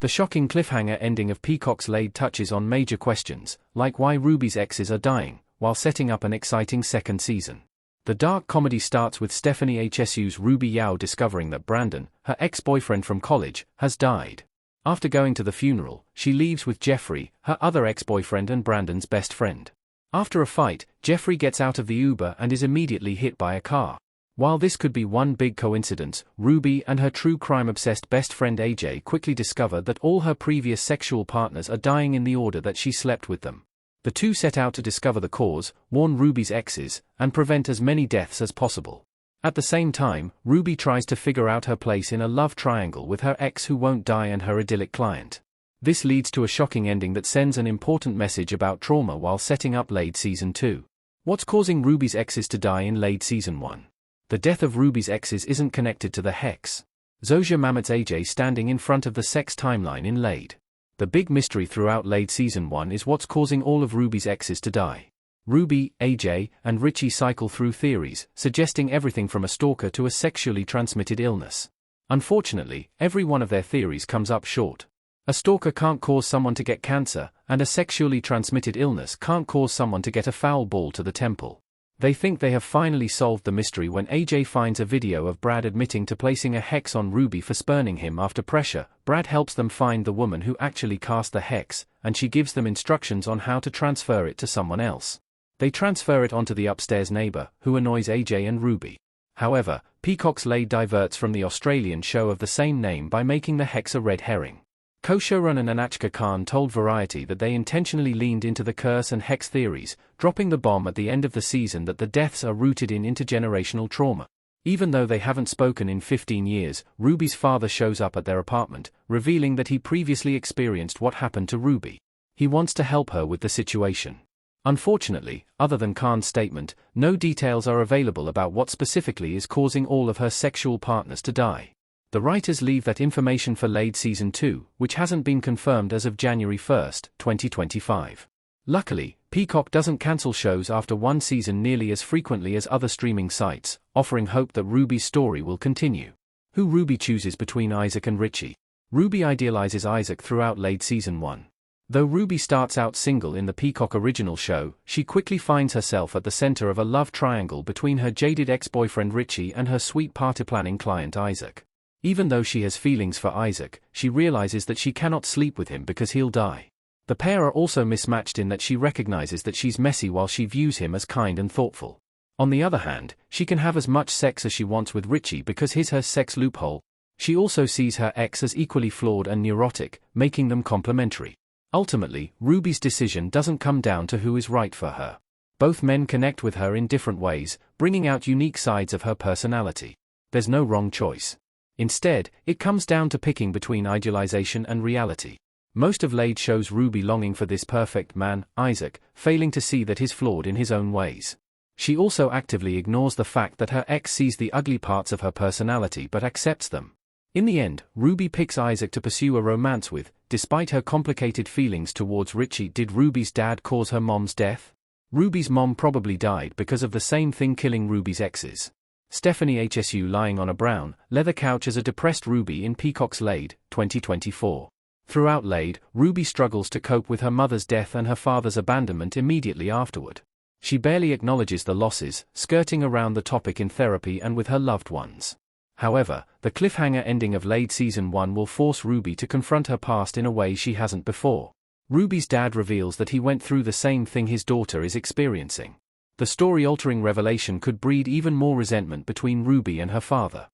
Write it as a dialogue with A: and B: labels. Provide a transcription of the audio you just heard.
A: The shocking cliffhanger ending of Peacock's Laid touches on major questions, like why Ruby's exes are dying, while setting up an exciting second season. The dark comedy starts with Stephanie Hsu's Ruby Yao discovering that Brandon, her ex-boyfriend from college, has died. After going to the funeral, she leaves with Jeffrey, her other ex-boyfriend and Brandon's best friend. After a fight, Jeffrey gets out of the Uber and is immediately hit by a car. While this could be one big coincidence, Ruby and her true crime-obsessed best friend AJ quickly discover that all her previous sexual partners are dying in the order that she slept with them. The two set out to discover the cause, warn Ruby's exes, and prevent as many deaths as possible. At the same time, Ruby tries to figure out her place in a love triangle with her ex who won't die and her idyllic client. This leads to a shocking ending that sends an important message about trauma while setting up Laid Season 2. What's causing Ruby's exes to die in Laid Season 1? The death of Ruby's exes isn't connected to the hex. Zosia Mamet's AJ standing in front of the sex timeline in Laid. The big mystery throughout Laid Season 1 is what's causing all of Ruby's exes to die. Ruby, AJ, and Richie cycle through theories, suggesting everything from a stalker to a sexually transmitted illness. Unfortunately, every one of their theories comes up short. A stalker can't cause someone to get cancer, and a sexually transmitted illness can't cause someone to get a foul ball to the temple. They think they have finally solved the mystery when AJ finds a video of Brad admitting to placing a hex on Ruby for spurning him after pressure. Brad helps them find the woman who actually cast the hex, and she gives them instructions on how to transfer it to someone else. They transfer it onto the upstairs neighbor, who annoys AJ and Ruby. However, Peacock's Laid diverts from the Australian show of the same name by making the hex a red herring. Co-showrunner Nanachka Khan told Variety that they intentionally leaned into the curse and hex theories, dropping the bomb at the end of the season that the deaths are rooted in intergenerational trauma. Even though they haven't spoken in 15 years, Ruby's father shows up at their apartment, revealing that he previously experienced what happened to Ruby. He wants to help her with the situation. Unfortunately, other than Khan's statement, no details are available about what specifically is causing all of her sexual partners to die. The writers leave that information for Laid Season 2, which hasn't been confirmed as of January 1, 2025. Luckily, Peacock doesn't cancel shows after one season nearly as frequently as other streaming sites, offering hope that Ruby's story will continue. Who Ruby chooses between Isaac and Richie. Ruby idealizes Isaac throughout Laid Season 1. Though Ruby starts out single in the Peacock original show, she quickly finds herself at the center of a love triangle between her jaded ex-boyfriend Richie and her sweet party-planning client Isaac. Even though she has feelings for Isaac, she realizes that she cannot sleep with him because he'll die. The pair are also mismatched in that she recognizes that she's messy while she views him as kind and thoughtful. On the other hand, she can have as much sex as she wants with Richie because he's her sex loophole. She also sees her ex as equally flawed and neurotic, making them complementary. Ultimately, Ruby's decision doesn't come down to who is right for her. Both men connect with her in different ways, bringing out unique sides of her personality. There's no wrong choice. Instead, it comes down to picking between idealization and reality. Most of Laid shows Ruby longing for this perfect man, Isaac, failing to see that he's flawed in his own ways. She also actively ignores the fact that her ex sees the ugly parts of her personality but accepts them. In the end, Ruby picks Isaac to pursue a romance with. Despite her complicated feelings towards Richie, did Ruby's dad cause her mom's death? Ruby's mom probably died because of the same thing killing Ruby's exes. Stephanie Hsu lying on a brown, leather couch as a depressed Ruby in Peacock's Laid, 2024. Throughout Laid, Ruby struggles to cope with her mother's death and her father's abandonment immediately afterward. She barely acknowledges the losses, skirting around the topic in therapy and with her loved ones. However, the cliffhanger ending of Laid Season 1 will force Ruby to confront her past in a way she hasn't before. Ruby's dad reveals that he went through the same thing his daughter is experiencing. The story-altering revelation could breed even more resentment between Ruby and her father.